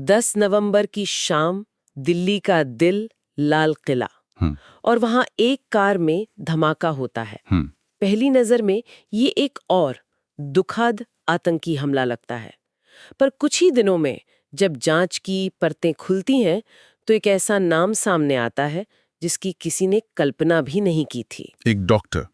10 नवंबर की शाम, दिल्ली का दिल, लाल किला। और वहां एक कार में धमाका होता है। पहली नजर में ये एक और दुखद आतंकी हमला लगता है, पर कुछ ही दिनों में जब जांच की परतें खुलती हैं तो एक ऐसा नाम सामने आता है जिसकी किसी ने कल्पना भी नहीं की थी। एक डॉक्टर।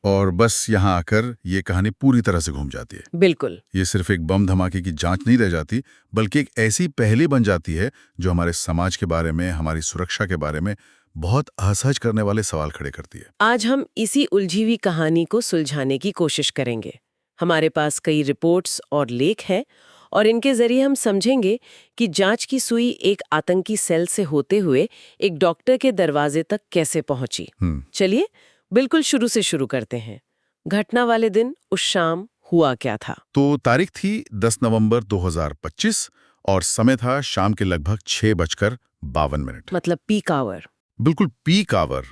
और बस यहाँ आकर ये कहानी पूरी तरह से घूम जाती है। बिल्कुल। ये सिर्फ एक बम धमाके की जांच नहीं रह जाती, बल्कि एक ऐसी पहेली बन जाती है जो हमारे समाज के बारे में, हमारी सुरक्षा के बारे में बहुत असहज करने वाले सवाल खड़े करती है। आज हम इसी उलझी हुई कहानी को सुलझाने की कोशिश करेंगे। हमारे पास कई रिपोर्ट्स और लेख हैं और इनके जरिए हम समझेंगे कि जांच की सुई एक आतंकी सेल से होते हुए एक डॉक्टर के दरवाजे तक कैसे पहुंची। चलिए बिल्कुल शुरू से शुरू करते हैं। घटना वाले दिन, उस शाम हुआ क्या था? तो तारीख थी 10 नवंबर 2025 और समय था शाम के लगभग 6:52। मतलब पीक आवर। बिल्कुल पीक आवर।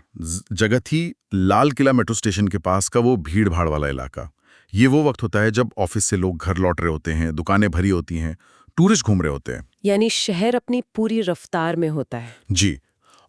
जगह थी लाल किला मेट्रो स्टेशन के पास का वो भीड़ भाड़ वाला इलाका। ये वो वक्त होता है जब ऑफिस से लोग घर लौट रहे होते हैं, दुकानें भरी होती हैं, टूरिस्ट घूम रहे होते हैं। यानी शहर अपनी पूरी रफ्तार में होता है। जी।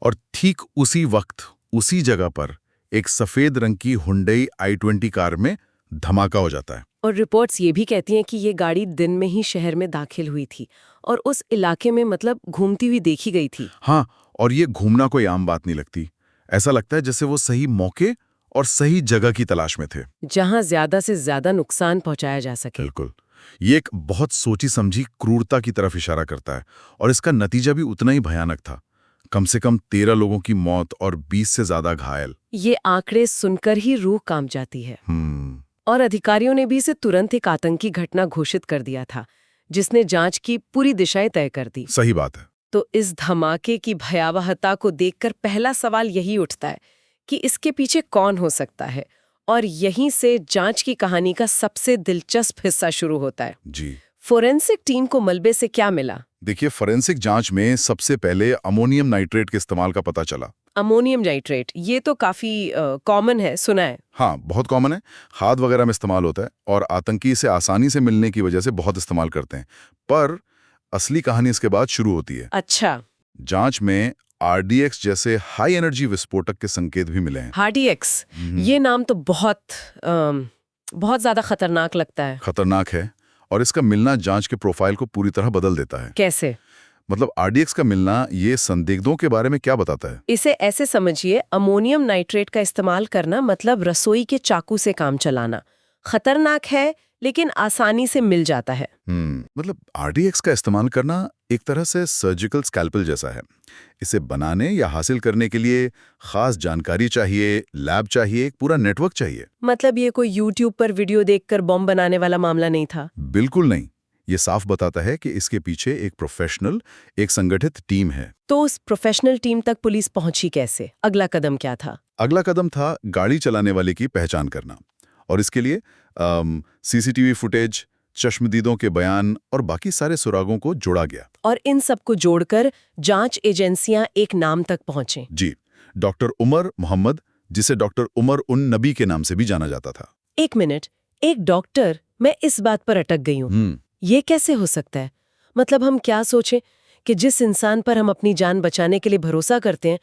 और ठीक उसी वक्त, उसी जगह पर एक सफेद रंग की हुंडई i20 कार में धमाका हो जाता है। और रिपोर्ट्स ये भी कहती हैं कि ये गाड़ी दिन में ही शहर में दाखिल हुई थी और उस इलाके में मतलब घूमती हुई देखी गई थी। हाँ, और ये घूमना कोई आम बात नहीं लगती। ऐसा लगता है जैसे वो सही मौके और सही जगह की तलाश में थे, जहां ज्यादा से ज्यादा नुकसान पहुंचाया जा सके। बिल्कुल। ये एक बहुत सोची समझी क्रूरता की तरफ इशारा करता है और इसका नतीजा भी उतना ही भयानक था। कम से कम 13 लोगों की मौत और 20 से ज्यादा घायल। ये आंकड़े सुनकर ही रूह कांप जाती है। और अधिकारियों ने भी इसे तुरंत एक आतंकी घटना घोषित कर दिया था, जिसने जांच की पूरी दिशाएं तय कर दी। सही बात है। तो इस धमाके की भयावहता को देखकर पहला सवाल यही उठता है कि इसके पीछे कौन हो सकता है, और यहीं से जांच की कहानी का सबसे दिलचस्प हिस्सा शुरू होता है। जी। फोरेंसिक टीम को मलबे से क्या मिला? देखिए, फोरेंसिक जांच में सबसे पहले अमोनियम नाइट्रेट के इस्तेमाल का पता चला। अमोनियम नाइट्रेट, ये तो काफी कॉमन है, सुना है। हाँ, बहुत कॉमन है। खाद वगैरह में इस्तेमाल होता है और आतंकी इसे आसानी से मिलने की वजह से बहुत इस्तेमाल करते हैं। पर असली कहानी इसके बाद शुरू होती है। अच्छा। जांच में RDX जैसे हाई एनर्जी विस्फोटक के संकेत भी मिले हैं। RDX, ये नाम तो बहुत ज्यादा खतरनाक लगता है। खतरनाक है, और इसका मिलना जांच के प्रोफाइल को पूरी तरह बदल देता है। कैसे? मतलब RDX का मिलना ये संदिग्धों के बारे में क्या बताता है? इसे ऐसे समझिए, अमोनियम नाइट्रेट का इस्तेमाल करना मतलब रसोई के चाकू से काम चलाना। खतरनाक है लेकिन आसानी से मिल जाता है। मतलब RDX का इस्तेमाल करना एक तरह से सर्जिकल स्कैल्पल जैसा है। इसे बनाने या हासिल करने के लिए खास जानकारी चाहिए, लैब चाहिए, एक पूरा नेटवर्क चाहिए। मतलब ये कोई YouTube पर वीडियो देखकर बम बनाने वाला मामला नहीं था? बिल्कुल नहीं। ये साफ बताता है कि इसके पीछे एक प्रोफेशनल, एक संगठित टीम है। तो उस प्रोफेशनल टीम तक पुलिस पहुंची कैसे? अगला कदम क्या था? अगला कदम था गाड़ी चलाने वाले की पहचान करना, और इसके लिए CCTV फुटेज, चश्मदीदों के बयान और बाकी सारे सुरागों को जोड़ा गया। और इन सबको जोड़कर जांच एजेंसियां एक नाम तक पहुंचे। जी, डॉक्टर उमर मोहम्मद, जिसे डॉक्टर उमर उन नबी के नाम से भी जाना जाता था। एक मिनट, एक डॉक्टर? मैं इस बात पर अटक गई हूँ। ये कैसे हो सकता है? मतलब हम क्या सोचें कि जिस इंसान पर हम अपनी जान बचाने के लिए भरोसा करते हैं,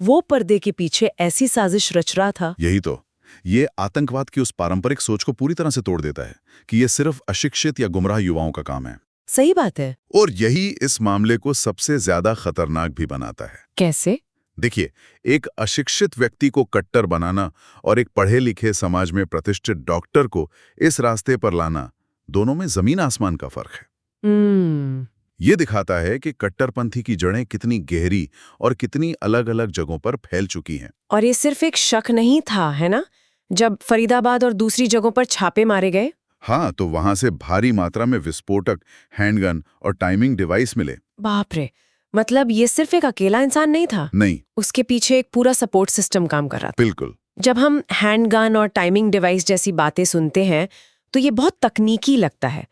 वो पर्दे के पीछे ऐसी साजिश रच रहा था। यही तो। ये आतंकवाद की उस पारंपरिक सोच को पूरी तरह से तोड़ देता है कि ये सिर्फ अशिक्षित या गुमराह युवाओं का काम है। सही बात है। और यही इस मामले को सबसे ज्यादा खतरनाक भी बनाता है। कैसे? देखिए, एक अशिक्षित व्यक्ति को कट्टर बनाना और एक पढ़े लिखे समाज में प्रतिष्ठित डॉक्टर को इस रास्ते पर लाना, दोनों में जमीन आसमान का फर्क है। ये दिखाता है कि कट्टरपंथी की जड़ें कितनी गहरी और कितनी अलग अलग जगहों पर फैल चुकी हैं। और ये सिर्फ एक शक नहीं था, है ना? जब फरीदाबाद और दूसरी जगहों पर छापे मारे गए, हाँ, तो वहां से भारी मात्रा में विस्फोटक, हैंडगन और टाइमिंग डिवाइस मिले। बाप रे! मतलब ये सिर्फ एक अकेला इंसान नहीं था? नहीं, उसके पीछे एक पूरा सपोर्ट सिस्टम काम कर रहा था। बिल्कुल। जब हम हैंडगन और टाइमिंग डिवाइस जैसी बातें सुनते हैं तो ये बहुत तकनीकी लगता है,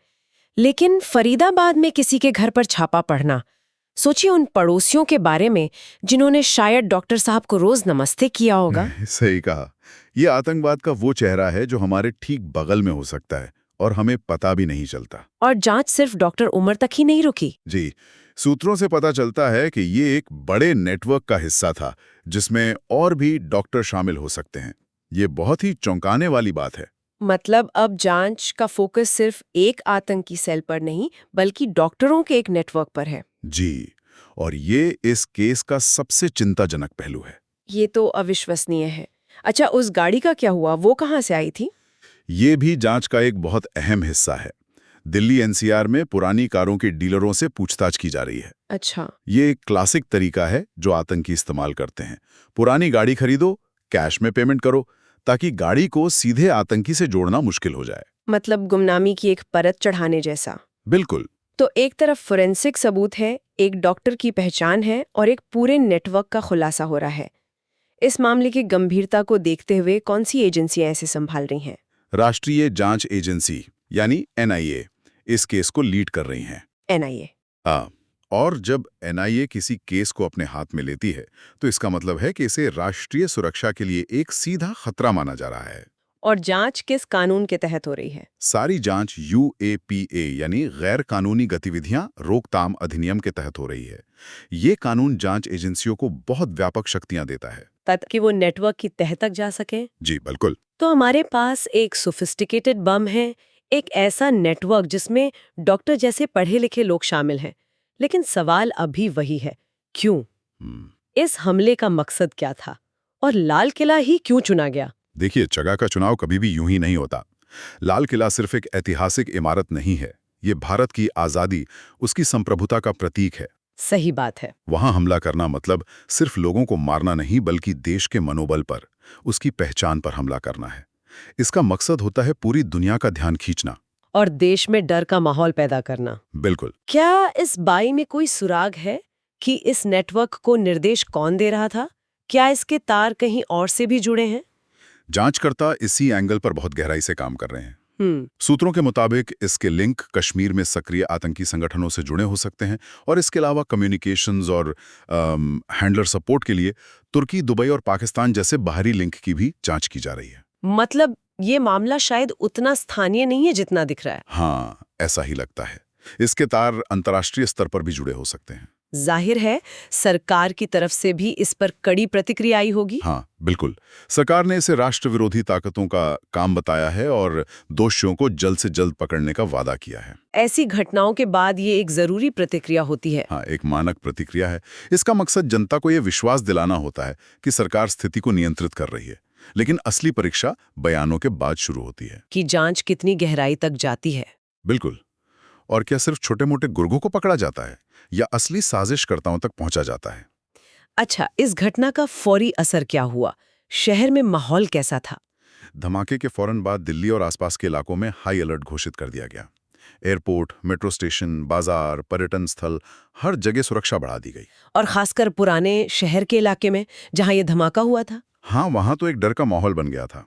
लेकिन फरीदाबाद में किसी के घर पर छापा पड़ना, सोचिए उन पड़ोसियों के बारे में जिन्होंने शायद डॉक्टर साहब को रोज नमस्ते किया होगा। सही कहा। यह आतंकवाद का वो चेहरा है जो हमारे ठीक बगल में हो सकता है और हमें पता भी नहीं चलता। और जांच सिर्फ डॉक्टर उमर तक ही नहीं रुकी। जी, सूत्रों से पता चलता है कि ये एक बड़े नेटवर्क का हिस्सा था जिसमें और भी डॉक्टर शामिल हो सकते हैं। ये बहुत ही चौंकाने वाली बात है। मतलब अब जांच का फोकस सिर्फ एक आतंकी सेल पर नहीं बल्कि डॉक्टरों के एक नेटवर्क पर है। जी, और ये इस केस का सबसे चिंताजनक पहलू है। ये तो अविश्वसनीय है। अच्छा, उस गाड़ी का क्या हुआ? वो कहाँ से आई थी? ये भी जांच का एक बहुत अहम हिस्सा है। दिल्ली एनसीआर में पुरानी कारों के डीलरों से पूछताछ की जा रही है। अच्छा। ये एक क्लासिक तरीका है जो आतंकी इस्तेमाल करते हैं। पुरानी गाड़ी खरीदो, कैश में पेमेंट करो, ताकि गाड़ी को सीधे आतंकी से जोड़ना मुश्किल हो जाए। मतलब गुमनामी की एक परत चढ़ाने जैसा। बिल्कुल। तो एक तरफ फोरेंसिक सबूत है, एक डॉक्टर की पहचान है और एक पूरे नेटवर्क का खुलासा हो रहा है। इस मामले की गंभीरता को देखते हुए कौन सी एजेंसियां ऐसे संभाल रही हैं? राष्ट्रीय जांच एजेंसी यानी एनआईए इस केस को लीड कर रही हैं। एनआईए। हाँ, और जब एनआईए किसी केस को अपने हाथ में लेती है तो इसका मतलब है कि इसे राष्ट्रीय सुरक्षा के लिए एक सीधा खतरा माना जा रहा है। और जांच किस कानून के तहत हो रही है? सारी जांच यूएपीए यानी गैर कानूनी गतिविधियां रोकथाम अधिनियम के तहत हो रही है। ये कानून जांच एजेंसियों को बहुत व्यापक शक्तियां देता है ताकि वो नेटवर्क की तह तक जा सके। जी बिल्कुल। तो हमारे पास एक सोफिस्टिकेटेड बम है, एक ऐसा नेटवर्क जिसमें डॉक्टर जैसे पढ़े लिखे लोग शामिल हैं। लेकिन सवाल अभी वही है, क्यों? इस हमले का मकसद क्या था और लाल किला ही क्यों चुना गया? देखिए, जगह का चुनाव कभी भी यूं ही नहीं होता। लाल किला सिर्फ एक ऐतिहासिक इमारत नहीं है, ये भारत की आजादी, उसकी संप्रभुता का प्रतीक है। सही बात है। वहां हमला करना मतलब सिर्फ लोगों को मारना नहीं बल्कि देश के मनोबल पर, उसकी पहचान पर हमला करना है। इसका मकसद होता है पूरी दुनिया का ध्यान खींचना और देश में डर का माहौल पैदा करना। बिल्कुल। क्या इस बाई में कोई सुराग है कि इस नेटवर्क को निर्देश कौन दे रहा था? क्या इसके तार कहीं और से भी जुड़े हैं? जांचकर्ता इसी एंगल पर बहुत गहराई से काम कर रहे हैं। सूत्रों के मुताबिक इसके लिंक कश्मीर में सक्रिय आतंकी संगठनों से जुड़े हो सकते हैं और इसके अलावा कम्युनिकेशंस और हैंडलर सपोर्ट के लिए तुर्की, दुबई और पाकिस्तान जैसे बाहरी लिंक की भी जांच की जा रही है। मतलब ये मामला शायद उतना स्थानीय नहीं है जितना दिख रहा है। हाँ, ऐसा ही लगता है। इसके तार अंतर्राष्ट्रीय स्तर पर भी जुड़े हो सकते हैं। जाहिर है सरकार की तरफ से भी इस पर कड़ी प्रतिक्रिया आई होगी। हाँ बिल्कुल, सरकार ने इसे राष्ट्र विरोधी ताकतों का काम बताया है और दोषियों को जल्द से जल्द पकड़ने का वादा किया है। ऐसी घटनाओं के बाद ये एक जरूरी प्रतिक्रिया होती है। हाँ, एक मानक प्रतिक्रिया है। इसका मकसद जनता को यह विश्वास दिलाना होता है कि सरकार स्थिति को नियंत्रित कर रही है। लेकिन असली परीक्षा बयानों के बाद शुरू होती है कि जांच कितनी गहराई तक जाती है। बिल्कुल। और क्या सिर्फ छोटे मोटे गुर्गों को पकड़ा जाता है या असली साजिशकर्ताओं तक पहुंचा जाता है? अच्छा, इस घटना का फौरी असर क्या हुआ? शहर में माहौल कैसा था? धमाके के फौरन बाद दिल्ली और आसपास के इलाकों में हाई अलर्ट घोषित कर दिया गया। एयरपोर्ट, मेट्रो स्टेशन, बाजार, पर्यटन स्थल, हर जगह सुरक्षा बढ़ा दी गई। और खासकर पुराने शहर के इलाके में जहां ये धमाका हुआ था। हाँ, वहां तो एक डर का माहौल बन गया था।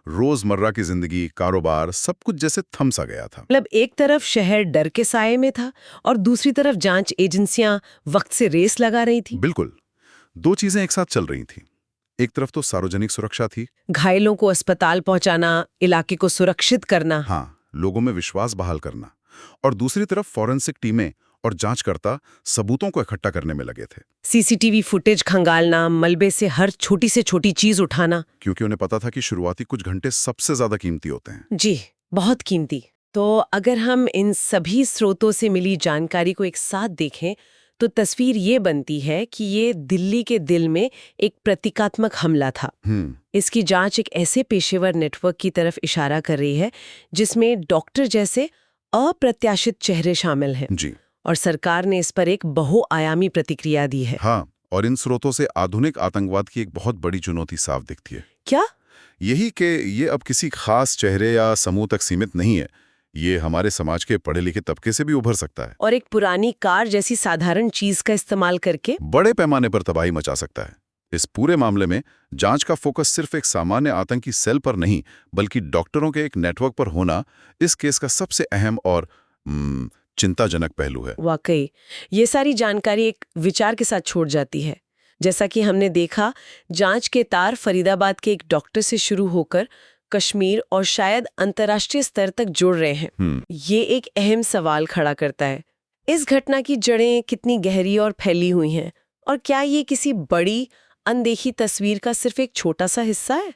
रोजमर्रा की जिंदगी, कारोबार, सब कुछ जैसे थम सा गया था। मतलब एक तरफ शहर डर के साये में था और दूसरी तरफ जांच एजेंसियां वक्त से रेस लगा रही थी। बिल्कुल, दो चीजें एक साथ चल रही थी। एक तरफ तो सार्वजनिक सुरक्षा थी, घायलों को अस्पताल पहुंचाना, इलाके को सुरक्षित करना। हाँ, लोगों में विश्वास बहाल करना। और दूसरी तरफ फॉरेंसिक टीमें और जांचकर्ता सबूतों को इकट्ठा करने में लगे थे। सीसीटीवी फुटेज खंगालना, मलबे से हर छोटी से छोटी चीज उठाना। क्योंकि उन्हें पता था कि शुरुआती कुछ घंटे सबसे ज्यादा कीमती होते हैं। जी, बहुत कीमती। तो अगर हम इन सभी स्रोतों से मिली जानकारी को एक साथ देखें तो तस्वीर ये बनती है कि ये दिल्ली के दिल में एक प्रतीकात्मक हमला था। इसकी जांच एक ऐसे पेशेवर नेटवर्क की तरफ इशारा कर रही है जिसमें डॉक्टर जैसे अप्रत्याशित चेहरे शामिल हैं। जी। और सरकार ने इस पर एक बहुआयामी प्रतिक्रिया दी है। हाँ, और इन स्रोतों से आधुनिक आतंकवाद की एक बहुत बड़ी चुनौती साफ दिखती है। क्या? यही कि ये अब किसी खास चेहरे या समूह तक सीमित नहीं है। ये हमारे समाज के पढ़े लिखे तबके से भी उभर सकता है और एक पुरानी कार जैसी साधारण चीज का इस्तेमाल करके बड़े पैमाने पर तबाही मचा सकता है। इस पूरे मामले में जांच का फोकस सिर्फ एक सामान्य आतंकी सेल पर नहीं बल्कि डॉक्टरों के एक नेटवर्क पर होना इस केस का सबसे अहम और चिंताजनक पहलू है। वाकई ये सारी जानकारी एक विचार के साथ छोड़ जाती है। जैसा कि हमने देखा, जांच के तार फरीदाबाद के एक डॉक्टर से शुरू होकर कश्मीर और शायद अंतर्राष्ट्रीय स्तर तक जोड़ रहे हैं। ये एक अहम सवाल खड़ा करता है। इस घटना की जड़ें कितनी गहरी और फैली हुई हैं, और क्या ये किसी बड़ी अनदेखी तस्वीर का सिर्फ एक छोटा सा हिस्सा है?